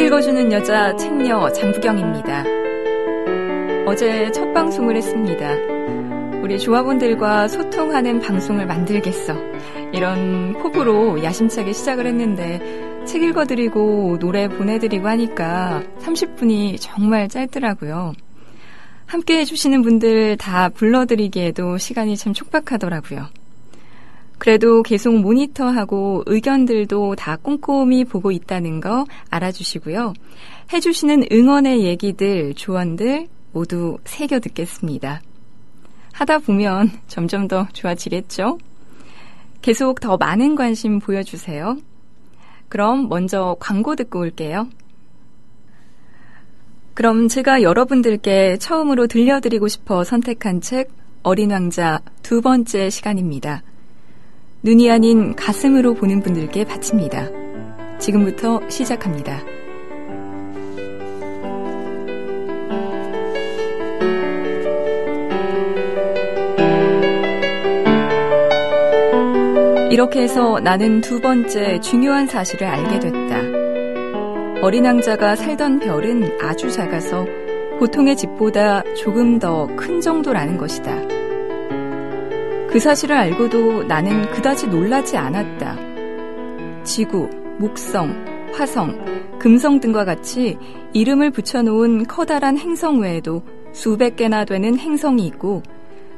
책 읽어주는 여자 책녀 장부경입니다. 어제 첫 방송을 했습니다. 우리 조합원들과 소통하는 방송을 만들겠어. 이런 포부로 야심차게 시작을 했는데 책 읽어드리고 노래 보내드리고 하니까 30분이 정말 짧더라고요. 함께 해주시는 분들 다 불러드리기에도 시간이 참 촉박하더라고요. 그래도 계속 모니터하고 의견들도 다 꼼꼼히 보고 있다는 거 알아주시고요. 해주시는 응원의 얘기들, 조언들 모두 새겨 듣겠습니다. 하다 보면 점점 더 좋아지겠죠? 계속 더 많은 관심 보여주세요. 그럼 먼저 광고 듣고 올게요. 그럼 제가 여러분들께 처음으로 들려드리고 싶어 선택한 책 어린 왕자 두 번째 시간입니다. 눈이 아닌 가슴으로 보는 분들께 바칩니다. 지금부터 시작합니다. 이렇게 해서 나는 두 번째 중요한 사실을 알게 됐다. 어린 왕자가 살던 별은 아주 작아서 보통의 집보다 조금 더 큰 정도라는 것이다. 그 사실을 알고도 나는 그다지 놀라지 않았다. 지구, 목성, 화성, 금성 등과 같이 이름을 붙여놓은 커다란 행성 외에도 수백 개나 되는 행성이 있고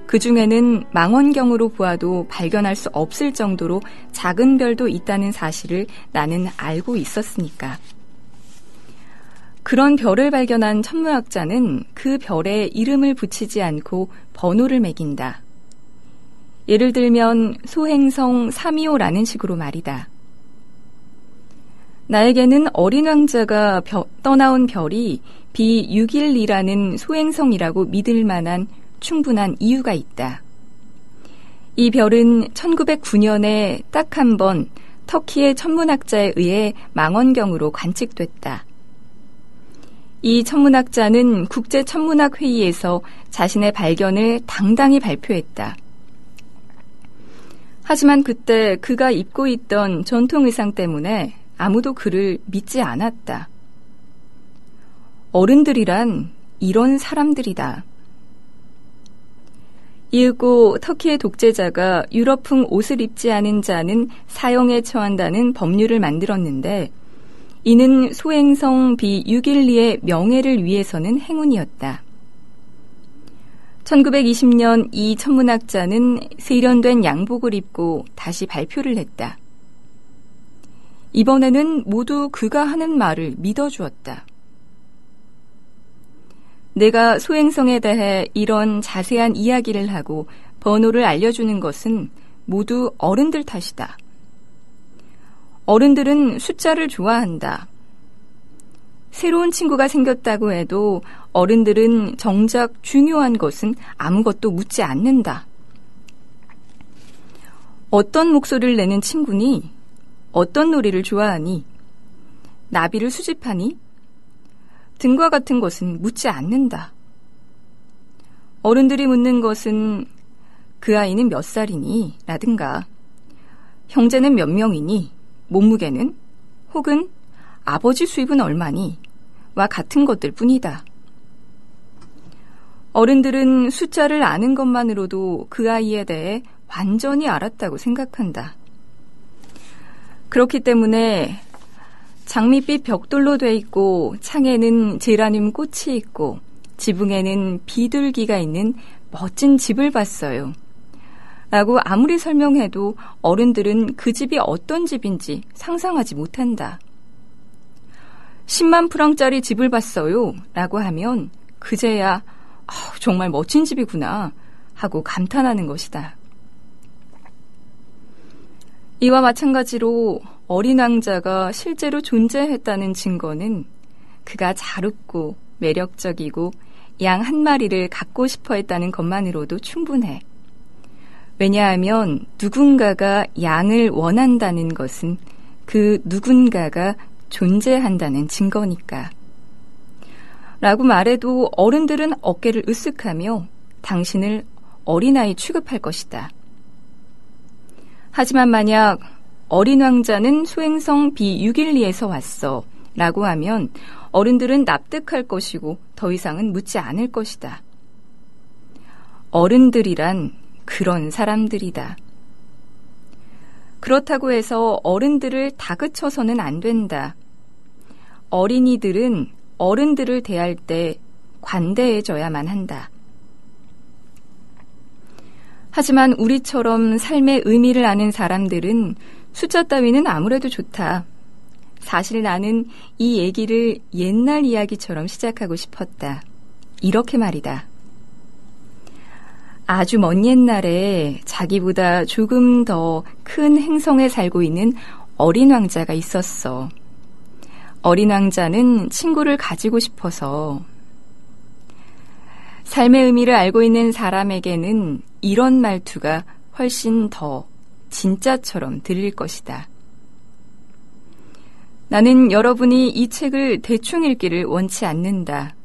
그 중에는 망원경으로 보아도 발견할 수 없을 정도로 작은 별도 있다는 사실을 나는 알고 있었으니까. 그런 별을 발견한 천문학자는 그 별에 이름을 붙이지 않고 번호를 매긴다. 예를 들면 소행성 325라는 식으로 말이다. 나에게는 어린 왕자가 떠나온 별이 B612라는 소행성이라고 믿을 만한 충분한 이유가 있다. 이 별은 1909년에 딱 한 번 터키의 천문학자에 의해 망원경으로 관측됐다. 이 천문학자는 국제천문학회의에서 자신의 발견을 당당히 발표했다. 하지만 그때 그가 입고 있던 전통 의상 때문에 아무도 그를 믿지 않았다. 어른들이란 이런 사람들이다. 이윽고 터키의 독재자가 유럽풍 옷을 입지 않은 자는 사형에 처한다는 법률을 만들었는데 이는 소행성 B612의 명예를 위해서는 행운이었다. 1920년 이 천문학자는 세련된 양복을 입고 다시 발표를 했다. 이번에는 모두 그가 하는 말을 믿어주었다. 내가 소행성에 대해 이런 자세한 이야기를 하고 번호를 알려주는 것은 모두 어른들 탓이다. 어른들은 숫자를 좋아한다. 새로운 친구가 생겼다고 해도 어른들은 정작 중요한 것은 아무것도 묻지 않는다. 어떤 목소리를 내는 친구니? 어떤 놀이를 좋아하니? 나비를 수집하니? 등과 같은 것은 묻지 않는다. 어른들이 묻는 것은 그 아이는 몇 살이니? 라든가 형제는 몇 명이니? 몸무게는? 혹은 아버지 수입은 얼마니? 와 같은 것들 뿐이다. 어른들은 숫자를 아는 것만으로도 그 아이에 대해 완전히 알았다고 생각한다. 그렇기 때문에 장밋빛 벽돌로 돼 있고 창에는 제라늄 꽃이 있고 지붕에는 비둘기가 있는 멋진 집을 봤어요. 라고 아무리 설명해도 어른들은 그 집이 어떤 집인지 상상하지 못한다. 10만 프랑짜리 집을 봤어요. 라고 하면 그제야 정말 멋진 집이구나 하고 감탄하는 것이다. 이와 마찬가지로 어린 왕자가 실제로 존재했다는 증거는 그가 잘 웃고 매력적이고 양 한 마리를 갖고 싶어 했다는 것만으로도 충분해. 왜냐하면 누군가가 양을 원한다는 것은 그 누군가가 존재한다는 증거니까. 라고 말해도 어른들은 어깨를 으쓱하며 당신을 어린아이 취급할 것이다. 하지만 만약 어린 왕자는 소행성 B612에서 왔어 라고 하면 어른들은 납득할 것이고 더 이상은 묻지 않을 것이다. 어른들이란 그런 사람들이다. 그렇다고 해서 어른들을 다그쳐서는 안 된다. 어린이들은 어른들을 대할 때 관대해져야만 한다. 하지만 우리처럼 삶의 의미를 아는 사람들은 숫자 따위는 아무래도 좋다. 사실 나는 이 얘기를 옛날 이야기처럼 시작하고 싶었다. 이렇게 말이다. 아주 먼 옛날에 자기보다 조금 더 큰 행성에 살고 있는 어린 왕자가 있었어. 어린 왕자는 친구를 가지고 싶어서. 삶의 의미를 알고 있는 사람에게는 이런 말투가 훨씬 더 진짜처럼 들릴 것이다. 나는 여러분이 이 책을 대충 읽기를 원치 않는다.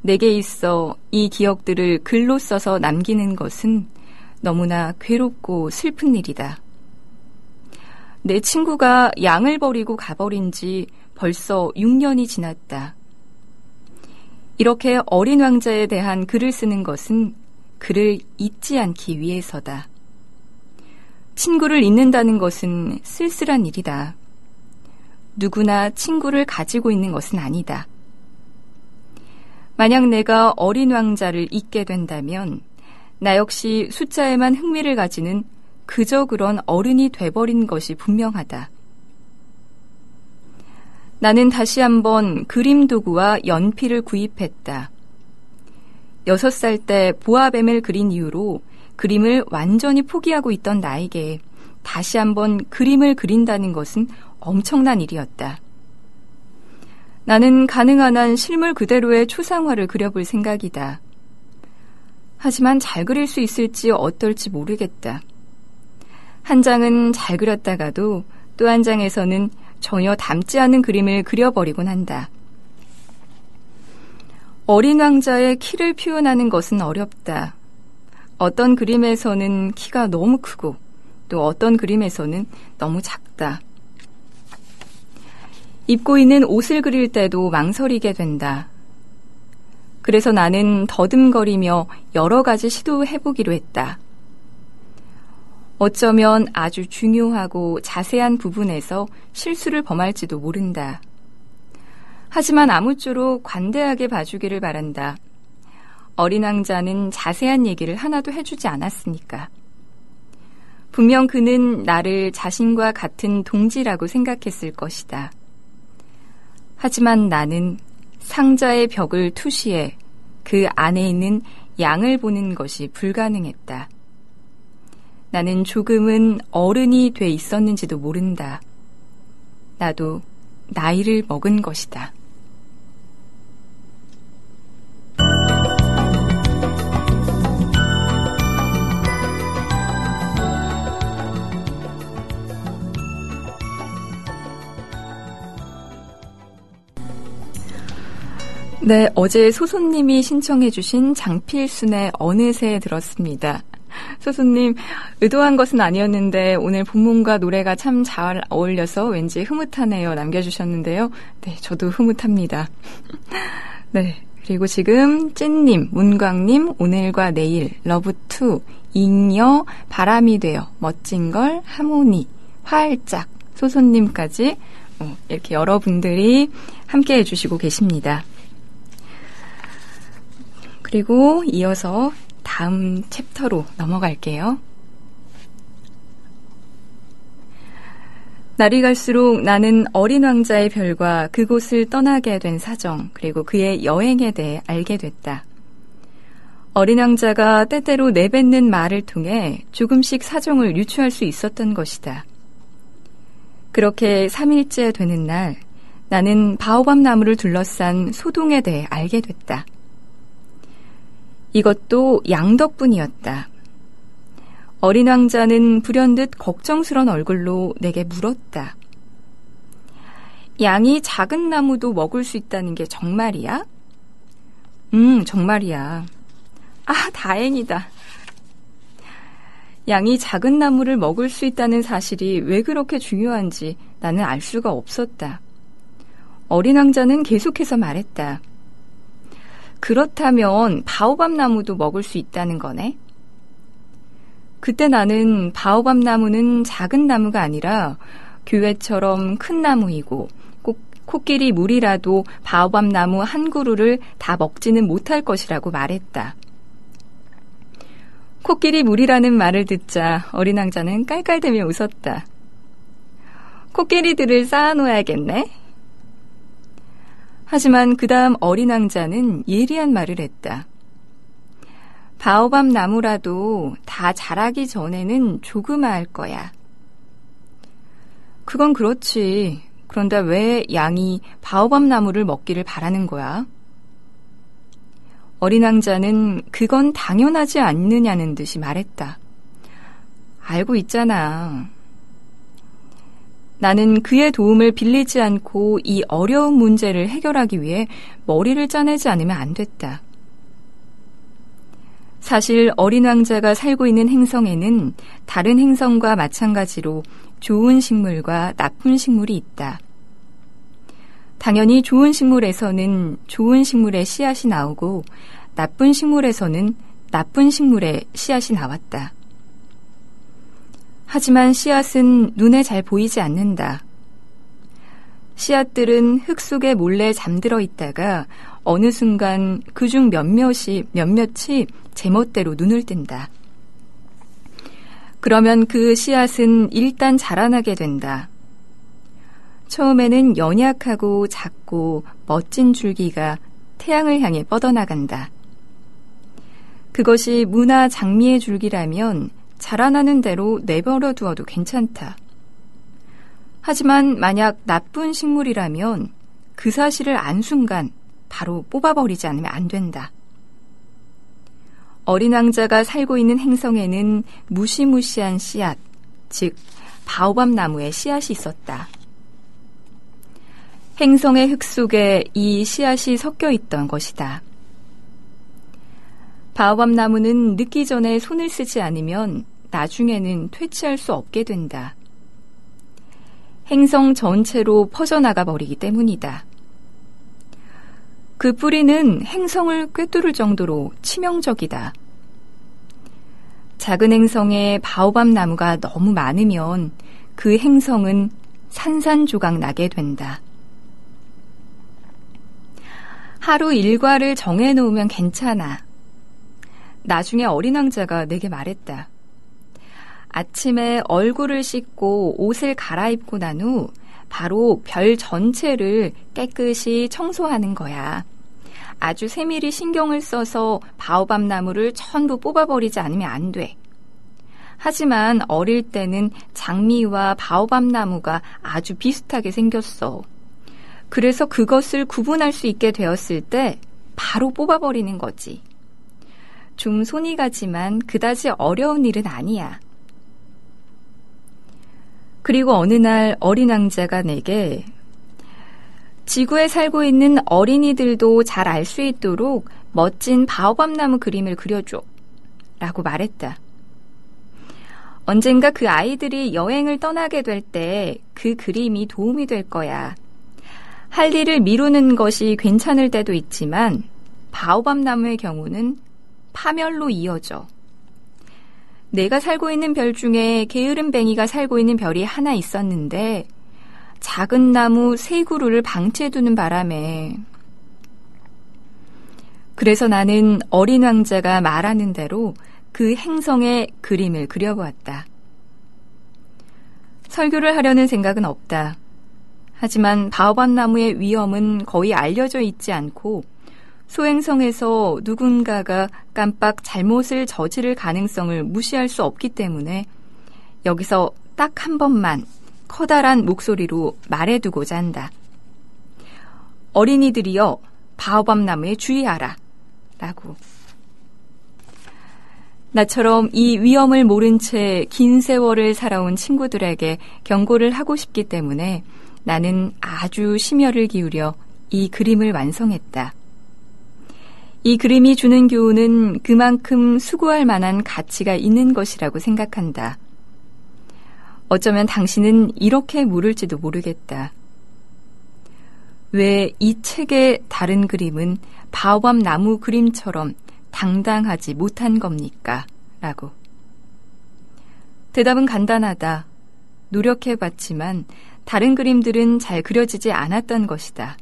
내게 있어 이 기억들을 글로 써서 남기는 것은 너무나 괴롭고 슬픈 일이다. 내 친구가 양을 버리고 가버린 지 벌써 6년이 지났다. 이렇게 어린 왕자에 대한 글을 쓰는 것은 그를 잊지 않기 위해서다. 친구를 잊는다는 것은 쓸쓸한 일이다. 누구나 친구를 가지고 있는 것은 아니다. 만약 내가 어린 왕자를 잊게 된다면 나 역시 숫자에만 흥미를 가지는 그저 그런 어른이 돼버린 것이 분명하다. 나는 다시 한번 그림 도구와 연필을 구입했다. 6살 때 보아뱀을 그린 이후로 그림을 완전히 포기하고 있던 나에게 다시 한번 그림을 그린다는 것은 엄청난 일이었다. 나는 가능한 한 실물 그대로의 초상화를 그려볼 생각이다. 하지만 잘 그릴 수 있을지 어떨지 모르겠다. 한 장은 잘 그렸다가도 또 한 장에서는 전혀 닮지 않은 그림을 그려버리곤 한다. 어린 왕자의 키를 표현하는 것은 어렵다. 어떤 그림에서는 키가 너무 크고 또 어떤 그림에서는 너무 작다. 입고 있는 옷을 그릴 때도 망설이게 된다. 그래서 나는 더듬거리며 여러 가지 시도해보기로 했다. 어쩌면 아주 중요하고 자세한 부분에서 실수를 범할지도 모른다. 하지만 아무쪼록 관대하게 봐주기를 바란다. 어린 왕자는 자세한 얘기를 하나도 해주지 않았으니까. 분명 그는 나를 자신과 같은 동지라고 생각했을 것이다. 하지만 나는 상자의 벽을 투시해 그 안에 있는 양을 보는 것이 불가능했다. 나는 조금은 어른이 돼 있었는지도 모른다. 나도 나이를 먹은 것이다. 네, 어제 소소님이 신청해 주신 장필순의 어느새 들었습니다. 소소님, 의도한 것은 아니었는데 오늘 본문과 노래가 참 잘 어울려서 왠지 흐뭇하네요 남겨주셨는데요. 네, 저도 흐뭇합니다. 네, 그리고 지금 찐님, 문광님, 오늘과 내일, 러브2, 잉여, 바람이 되어, 멋진걸, 하모니, 활짝, 소소님까지 이렇게 여러분들이 함께 해주시고 계십니다. 그리고 이어서 다음 챕터로 넘어갈게요. 날이 갈수록 나는 어린 왕자의 별과 그곳을 떠나게 된 사정, 그리고 그의 여행에 대해 알게 됐다. 어린 왕자가 때때로 내뱉는 말을 통해 조금씩 사정을 유추할 수 있었던 것이다. 그렇게 3일째 되는 날, 나는 바오밥 나무를 둘러싼 소동에 대해 알게 됐다. 이것도 양 덕분이었다. 어린 왕자는 불현듯 걱정스런 얼굴로 내게 물었다. 양이 작은 나무도 먹을 수 있다는 게 정말이야? 정말이야. 아, 다행이다. 양이 작은 나무를 먹을 수 있다는 사실이 왜 그렇게 중요한지 나는 알 수가 없었다. 어린 왕자는 계속해서 말했다. 그렇다면 바오밥 나무도 먹을 수 있다는 거네? 그때 나는 바오밥 나무는 작은 나무가 아니라 교회처럼 큰 나무이고 꼭 코끼리 물이라도 바오밥 나무 한 그루를 다 먹지는 못할 것이라고 말했다. 코끼리 물이라는 말을 듣자 어린 왕자는 깔깔대며 웃었다. 코끼리들을 쌓아놓아야겠네? 하지만 그 다음 어린 왕자는 예리한 말을 했다. 바오밥 나무라도 다 자라기 전에는 조그마할 거야. 그건 그렇지. 그런데 왜 양이 바오밥 나무를 먹기를 바라는 거야? 어린 왕자는 그건 당연하지 않느냐는 듯이 말했다. 알고 있잖아. 나는 그의 도움을 빌리지 않고 이 어려운 문제를 해결하기 위해 머리를 짜내지 않으면 안 됐다. 사실 어린 왕자가 살고 있는 행성에는 다른 행성과 마찬가지로 좋은 식물과 나쁜 식물이 있다. 당연히 좋은 식물에서는 좋은 식물의 씨앗이 나오고 나쁜 식물에서는 나쁜 식물의 씨앗이 나왔다. 하지만 씨앗은 눈에 잘 보이지 않는다. 씨앗들은 흙 속에 몰래 잠들어 있다가 어느 순간 그중 몇몇이 제멋대로 눈을 뜬다. 그러면 그 씨앗은 일단 자라나게 된다. 처음에는 연약하고 작고 멋진 줄기가 태양을 향해 뻗어나간다. 그것이 무나 장미의 줄기라면 자라나는 대로 내버려 두어도 괜찮다. 하지만 만약 나쁜 식물이라면 그 사실을 안 순간 바로 뽑아버리지 않으면 안 된다. 어린 왕자가 살고 있는 행성에는 무시무시한 씨앗, 즉 바오밥 나무의 씨앗이 있었다. 행성의 흙 속에 이 씨앗이 섞여 있던 것이다. 바오밥 나무는 늙기 전에 손을 쓰지 않으면 나중에는 퇴치할 수 없게 된다. 행성 전체로 퍼져나가 버리기 때문이다. 그 뿌리는 행성을 꿰뚫을 정도로 치명적이다. 작은 행성에 바오밥 나무가 너무 많으면 그 행성은 산산조각 나게 된다. 하루 일과를 정해놓으면 괜찮아. 나중에 어린 왕자가 내게 말했다. 아침에 얼굴을 씻고 옷을 갈아입고 난 후 바로 별 전체를 깨끗이 청소하는 거야. 아주 세밀히 신경을 써서 바오밥 나무를 전부 뽑아버리지 않으면 안 돼. 하지만 어릴 때는 장미와 바오밥 나무가 아주 비슷하게 생겼어. 그래서 그것을 구분할 수 있게 되었을 때 바로 뽑아버리는 거지. 좀 손이 가지만 그다지 어려운 일은 아니야. 그리고 어느 날 어린 왕자가 내게 지구에 살고 있는 어린이들도 잘 알 수 있도록 멋진 바오밥 나무 그림을 그려줘 라고 말했다. 언젠가 그 아이들이 여행을 떠나게 될 때 그 그림이 도움이 될 거야. 할 일을 미루는 것이 괜찮을 때도 있지만 바오밥 나무의 경우는 파멸로 이어져. 내가 살고 있는 별 중에 게으름뱅이가 살고 있는 별이 하나 있었는데 작은 나무 3그루를 방치해두는 바람에 그래서 나는 어린 왕자가 말하는 대로 그 행성의 그림을 그려보았다. 설교를 하려는 생각은 없다. 하지만 바오밥 나무의 위험은 거의 알려져 있지 않고 소행성에서 누군가가 깜빡 잘못을 저지를 가능성을 무시할 수 없기 때문에 여기서 딱 한 번만 커다란 목소리로 말해두고자 한다. 어린이들이여, 바오밥 나무에 주의하라 라고. 나처럼 이 위험을 모른 채 긴 세월을 살아온 친구들에게 경고를 하고 싶기 때문에 나는 아주 심혈을 기울여 이 그림을 완성했다. 이 그림이 주는 교훈은 그만큼 수고할 만한 가치가 있는 것이라고 생각한다. 어쩌면 당신은 이렇게 물을지도 모르겠다. 왜 이 책의 다른 그림은 바오밥 나무 그림처럼 당당하지 못한 겁니까? 라고. 대답은 간단하다. 노력해봤지만 다른 그림들은 잘 그려지지 않았던 것이다.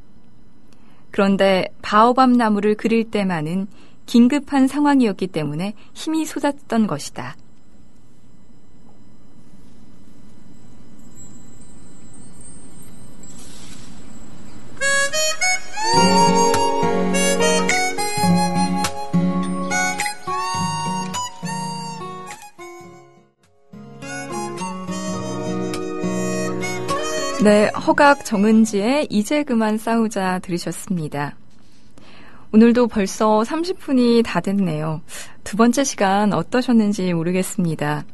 그런데 바오밥 나무를 그릴 때만은 긴급한 상황이었기 때문에 힘이 쏟았던 것이다. 네, 허각 정은지의 이제 그만 싸우자 들으셨습니다. 오늘도 벌써 30분이 다 됐네요. 두 번째 시간 어떠셨는지 모르겠습니다.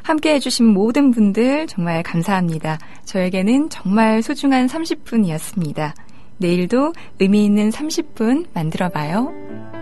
함께 해주신 모든 분들 정말 감사합니다. 저에게는 정말 소중한 30분이었습니다. 내일도 의미 있는 30분 만들어봐요.